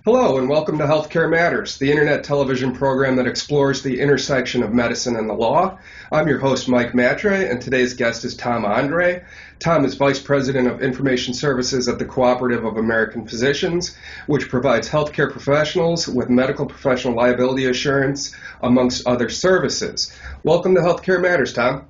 Hello and welcome to Healthcare Matters, the internet television program that explores the intersection of medicine and the law. I'm your host, Mike Matre, and today's guest is Tom Andre. Tom is Vice President of Information Services at the Cooperative of American Physicians, which provides healthcare professionals with medical professional liability assurance, amongst other services. Welcome to Healthcare Matters, Tom.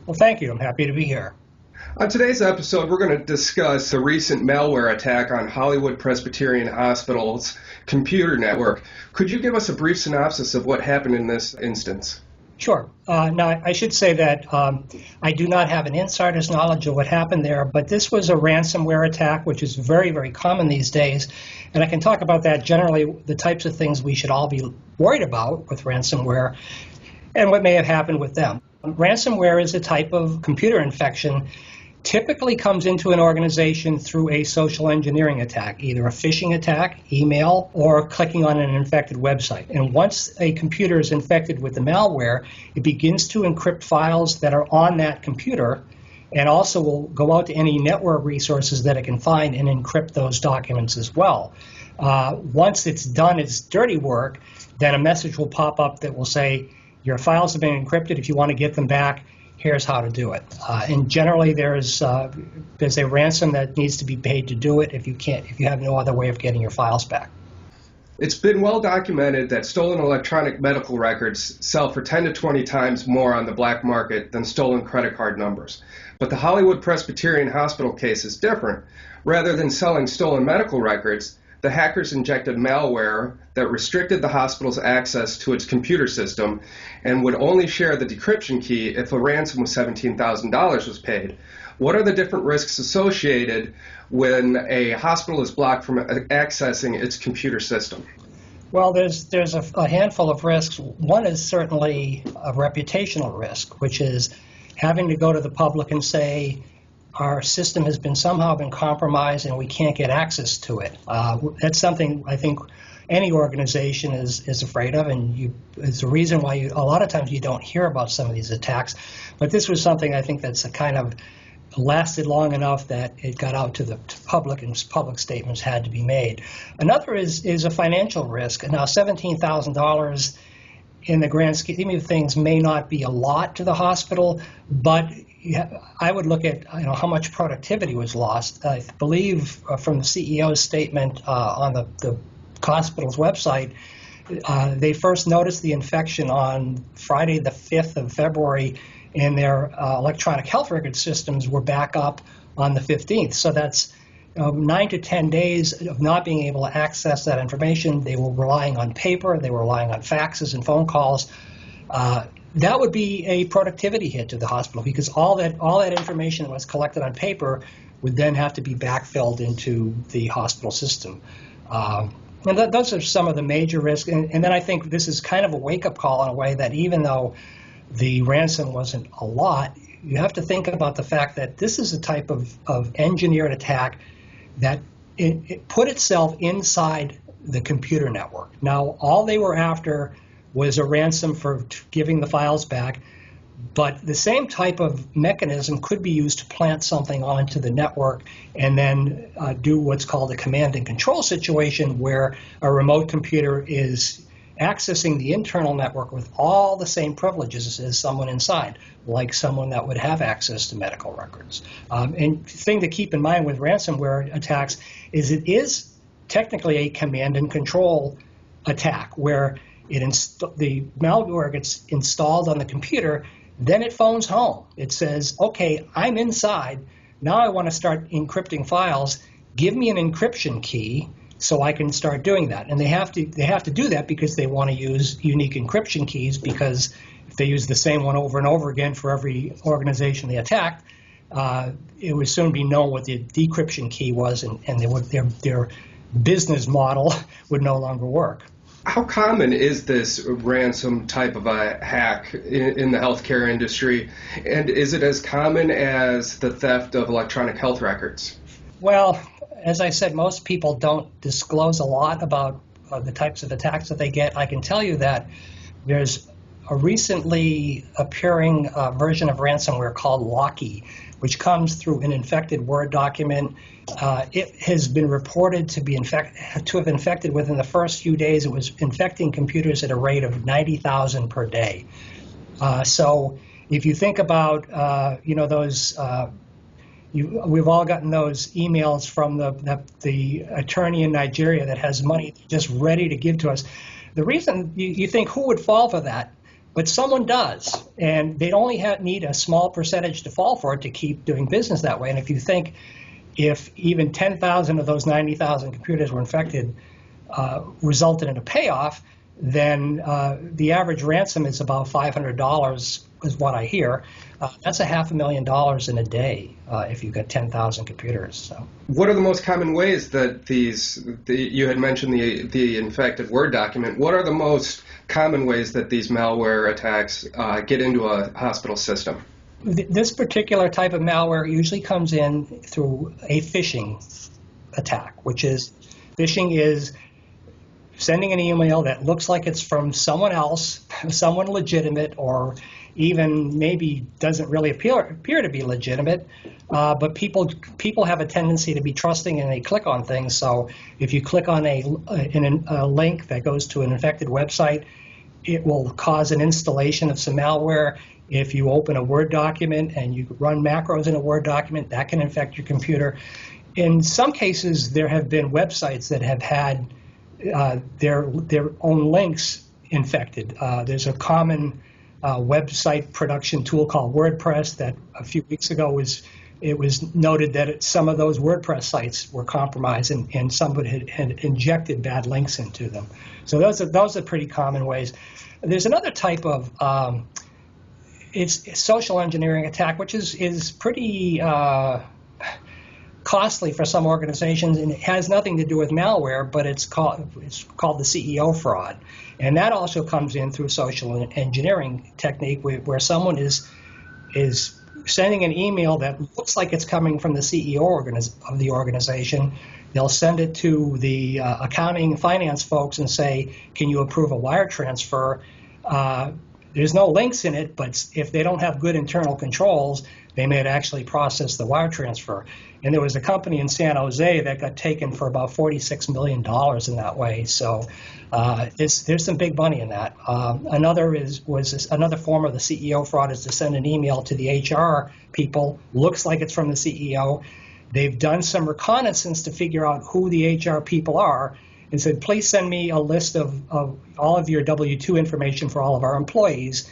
Well, thank you. I'm happy to be here. On today's episode, we're going to discuss a recent malware attack on Hollywood Presbyterian Hospital's computer network. Could you give us a brief synopsis of what happened in this instance? Sure. Now, I should say that I do not have an insider's knowledge of what happened there, but this was a ransomware attack, which is very, very common these days. And I can talk about that generally, the types of things we should all be worried about with ransomware and what may have happened with them. Ransomware is a type of computer infection typically comes into an organization through a social engineering attack, either a phishing attack, email, or clicking on an infected website. And once a computer is infected with the malware, it begins to encrypt files that are on that computer and also will go out to any network resources that it can find and encrypt those documents as well. Once it's done its dirty work, then a message will pop up that will say, your files have been encrypted. If you want to get them back, here's how to do it. And generally, there's a ransom that needs to be paid to do it if you have no other way of getting your files back. It's been well documented that stolen electronic medical records sell for 10 to 20 times more on the black market than stolen credit card numbers. But the Hollywood Presbyterian Hospital case is different. Rather than selling stolen medical records, the hackers injected malware that restricted the hospital's access to its computer system and would only share the decryption key if a ransom of $17,000 was paid. What are the different risks associated when a hospital is blocked from accessing its computer system? Well, there's a handful of risks. One is certainly a reputational risk, which is having to go to the public and say, our system has somehow been compromised and we can't get access to it. That's something I think any organization is afraid of, and it's a reason why a lot of times you don't hear about some of these attacks. But this was something I think that's a kind of lasted long enough that it got out to the public, and public statements had to be made. Another is a financial risk. Now, $17,000 in the grand scheme of things may not be a lot to the hospital, but I would look at how much productivity was lost. I believe from the CEO's statement on the hospital's website, they first noticed the infection on Friday the 5th of February, and their electronic health record systems were back up on the 15th. So that's 9 to 10 days of not being able to access that information. They were relying on paper. They were relying on faxes and phone calls. That would be a productivity hit to the hospital, because all that information that was collected on paper would then have to be backfilled into the hospital system. And those are some of the major risks. And then I think this is kind of a wake-up call in a way that even though the ransom wasn't a lot, you have to think about the fact that this is a type of engineered attack that it put itself inside the computer network. Now, all they were after was a ransom for giving the files back, but the same type of mechanism could be used to plant something onto the network and then do what's called a command and control situation, where a remote computer is accessing the internal network with all the same privileges as someone inside, like someone that would have access to medical records. And the thing to keep in mind with ransomware attacks is it is technically a command and control attack, where the malware gets installed on the computer, then it phones home. It says, okay, I'm inside. Now I want to start encrypting files. Give me an encryption key so I can start doing that. And they have to do that because they want to use unique encryption keys, because if they use the same one over and over again for every organization they attacked, it would soon be known what the decryption key was, and their business model would no longer work. How common is this ransom type of a hack in the healthcare industry? And is it as common as the theft of electronic health records? Well, as I said, most people don't disclose a lot about the types of attacks that they get. I can tell you that there's a recently appearing version of ransomware called Locky, which comes through an infected Word document. It has been reported to have infected within the first few days. It was infecting computers at a rate of 90,000 per day. So if you think about, those, we've all gotten those emails from the attorney in Nigeria that has money just ready to give to us. The reason you think who would fall for that? But someone does, and they only need a small percentage to fall for it to keep doing business that way. And if you think if even 10,000 of those 90,000 computers were infected resulted in a payoff, then the average ransom is about $500 is what I hear. That's $500,000 in a day if you've got 10,000 computers. So, what are the most common ways that you had mentioned the infected Word document, what are the most common ways that these malware attacks get into a hospital system? This particular type of malware usually comes in through a phishing attack, which is phishing is sending an email that looks like it's from someone else, someone legitimate, or even maybe doesn't really appear to be legitimate, but people have a tendency to be trusting and they click on things. So if you click on a link that goes to an infected website, it will cause an installation of some malware. If you open a Word document and you run macros in a Word document, that can infect your computer. In some cases, there have been websites that have had their own links infected. There's a common website production tool called WordPress that a few weeks ago it was noted that some of those WordPress sites were compromised and somebody had injected bad links into them. So those are pretty common ways. There's another type of it's social engineering attack, which is pretty costly for some organizations, and it has nothing to do with malware, but it's called the CEO fraud, and that also comes in through social engineering technique where someone is sending an email that looks like it's coming from the CEO of the organization. They'll send it to the accounting finance folks and say, can you approve a wire transfer? There's no links in it, but if they don't have good internal controls, they may actually process the wire transfer. And there was a company in San Jose that got taken for about $46 million in that way. So there's some big money in that. Another form of the CEO fraud is to send an email to the HR people. Looks like it's from the CEO. They've done some reconnaissance to figure out who the HR people are and said, please send me a list of all of your W-2 information for all of our employees,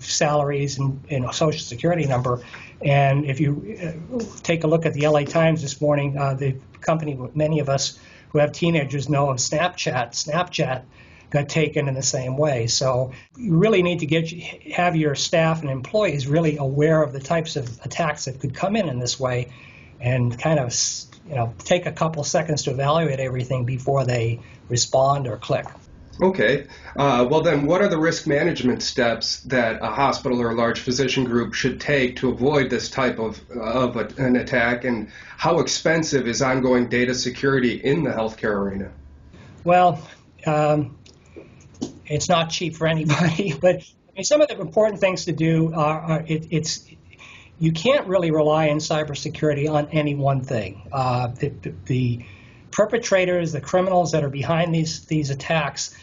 salaries and social security number. And if you take a look at the LA Times this morning, the company many of us who have teenagers know of Snapchat got taken in the same way. So you really need to have your staff and employees really aware of the types of attacks that could come in this way, and kind of take a couple seconds to evaluate everything before they respond or click. Okay. Well, then, what are the risk management steps that a hospital or a large physician group should take to avoid this type of an attack, and how expensive is ongoing data security in the healthcare arena? Well, it's not cheap for anybody, but some of the important things to do are you can't really rely in cybersecurity on any one thing. The perpetrators, the criminals that are behind these attacks,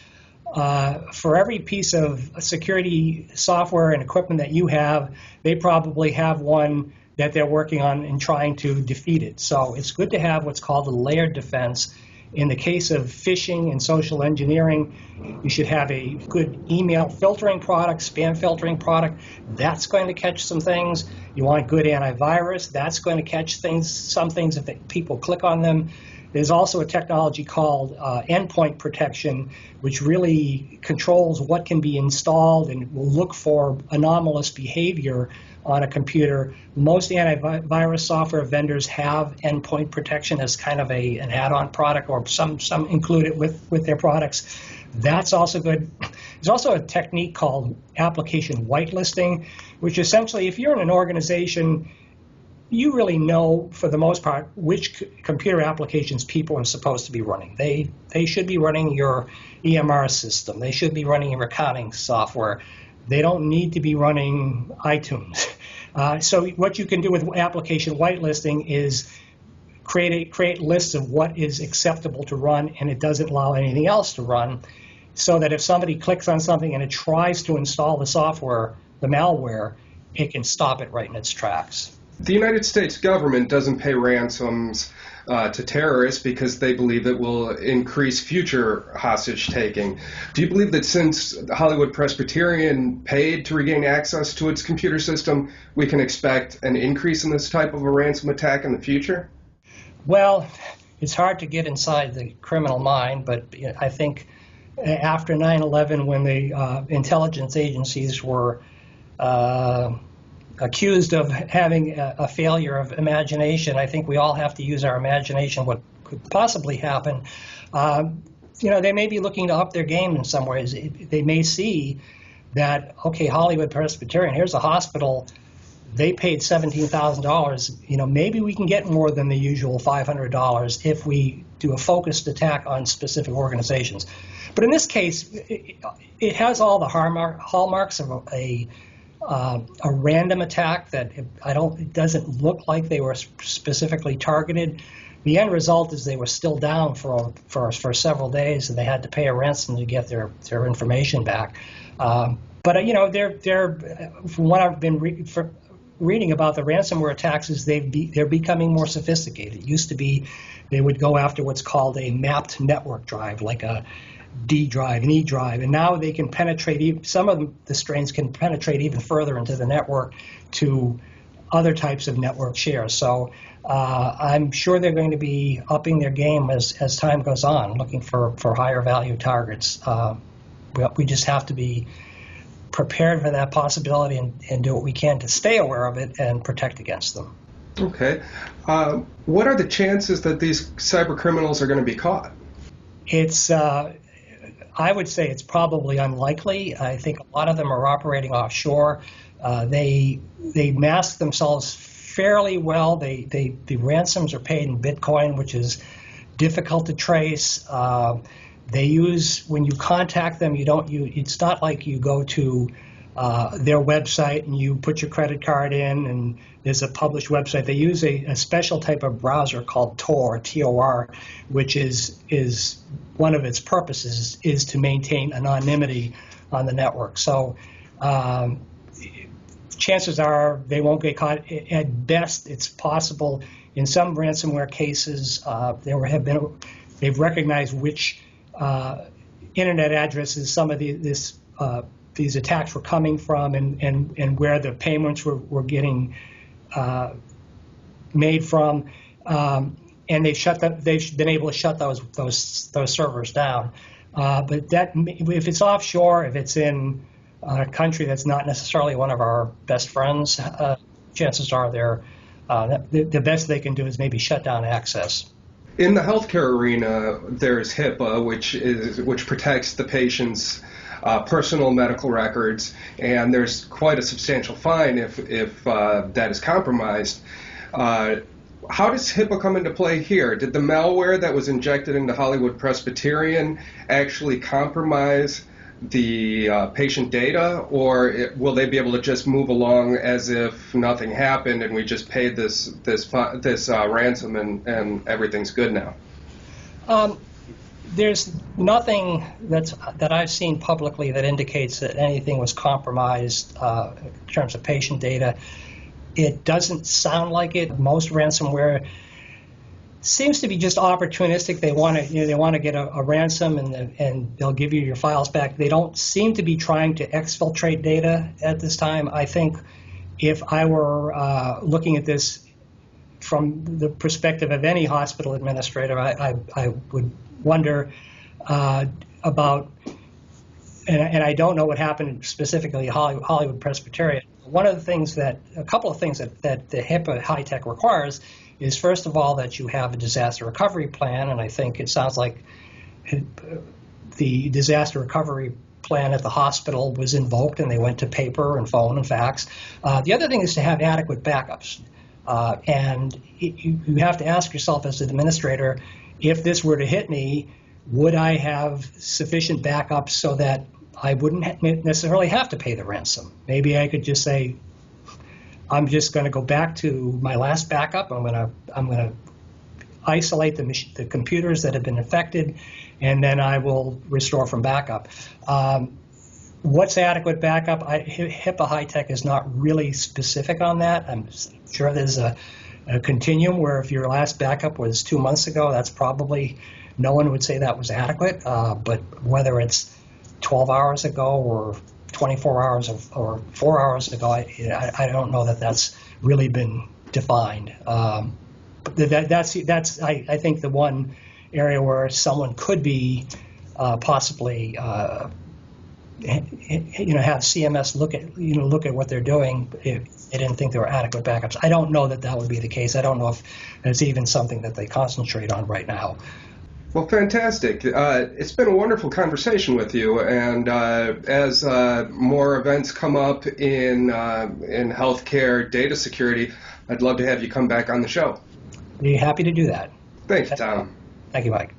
for every piece of security software and equipment that you have, they probably have one that they're working on and trying to defeat it. So it's good to have what's called a layered defense. In the case of phishing and social engineering, you should have a good email filtering product, spam filtering product. That's going to catch some things. You want good antivirus. That's going to catch some things if people click on them. There's also a technology called endpoint protection, which really controls what can be installed and will look for anomalous behavior on a computer. Most antivirus software vendors have endpoint protection as kind of an add-on product, or some include it with their products. That's also good. There's also a technique called application whitelisting, which essentially, if you're in an organization you really know, for the most part, which computer applications people are supposed to be running. They should be running your EMR system. They should be running your accounting software. They don't need to be running iTunes. So what you can do with application whitelisting is create lists of what is acceptable to run, and it doesn't allow anything else to run, so that if somebody clicks on something and it tries to install the software, the malware, it can stop it right in its tracks. The United States government doesn't pay ransoms to terrorists because they believe it will increase future hostage taking. Do you believe that since Hollywood Presbyterian paid to regain access to its computer system, we can expect an increase in this type of a ransom attack in the future? Well, it's hard to get inside the criminal mind, but I think after 9/11, when the intelligence agencies were accused of having a failure of imagination, I think we all have to use our imagination what could possibly happen. They may be looking to up their game in some ways. They may see that, okay, Hollywood Presbyterian, here's a hospital, they paid $17,000. Maybe we can get more than the usual $500 if we do a focused attack on specific organizations. But in this case, it has all the hallmarks of a random attack that it doesn't look like they were specifically targeted. The end result is they were still down for several days, and they had to pay a ransom to get their information back. But they're from what I've been reading about the ransomware attacks, is they're becoming more sophisticated. It used to be they would go after what's called a mapped network drive, like a D drive, an E drive, and now they can penetrate, some of the strains can penetrate even further into the network to other types of network shares. So I'm sure they're going to be upping their game as time goes on, looking for higher value targets. We just have to be prepared for that possibility and do what we can to stay aware of it and protect against them. Okay. What are the chances that these cyber criminals are going to be caught? I would say it's probably unlikely. I think a lot of them are operating offshore. They mask themselves fairly well. The ransoms are paid in Bitcoin, which is difficult to trace. They use, when you contact them, it's not like you go to their website and you put your credit card in and there's a published website. They use a special type of browser called Tor, T-O-R, which is one of its purposes is to maintain anonymity on the network. So chances are they won't get caught. At best, it's possible. In some ransomware cases, they've recognized which internet addresses some of these attacks were coming from, and where the payments were getting made from, and they've been able to shut those servers down. But if it's offshore, if it's in a country that's not necessarily one of our best friends, chances are the best they can do is maybe shut down access. In the healthcare arena, there's HIPAA, which protects the patient's personal medical records, and there's quite a substantial fine if that is compromised. How does HIPAA come into play here? Did the malware that was injected into Hollywood Presbyterian actually compromise the patient data, or will they be able to just move along as if nothing happened and we just paid this ransom and everything's good now? There's nothing that I've seen publicly that indicates that anything was compromised in terms of patient data. It doesn't sound like it. Most ransomware seems to be just opportunistic. They want to get a ransom and they'll give you your files back. They don't seem to be trying to exfiltrate data at this time. I think if I were looking at this from the perspective of any hospital administrator, I would wonder about, and I don't know what happened specifically at Hollywood Presbyterian. A couple of things that the HIPAA high-tech requires is, first of all, that you have a disaster recovery plan, and I think it sounds like the disaster recovery plan at the hospital was invoked and they went to paper and phone and fax. The other thing is to have adequate backups. And you have to ask yourself as an administrator, if this were to hit me, would I have sufficient backup so that I wouldn't necessarily have to pay the ransom? Maybe I could just say, I'm just going to go back to my last backup. I'm going to isolate the computers that have been infected, and then I will restore from backup. What's adequate backup? HIPAA High-Tech is not really specific on that. I'm sure there's a continuum where if your last backup was 2 months ago, that's probably, no one would say that was adequate. But whether it's 12 hours ago or 24 hours or 4 hours ago, I don't know that that's really been defined. That's I think the one area where someone could be possibly have CMS look at what they're doing if they didn't think there were adequate backups. I don't know that would be the case. I don't know if it's even something that they concentrate on right now. Well, fantastic. It's been a wonderful conversation with you, and as more events come up in healthcare data security, I'd love to have you come back on the show. Be happy to do that. Thanks, Tom. Thank you, Mike.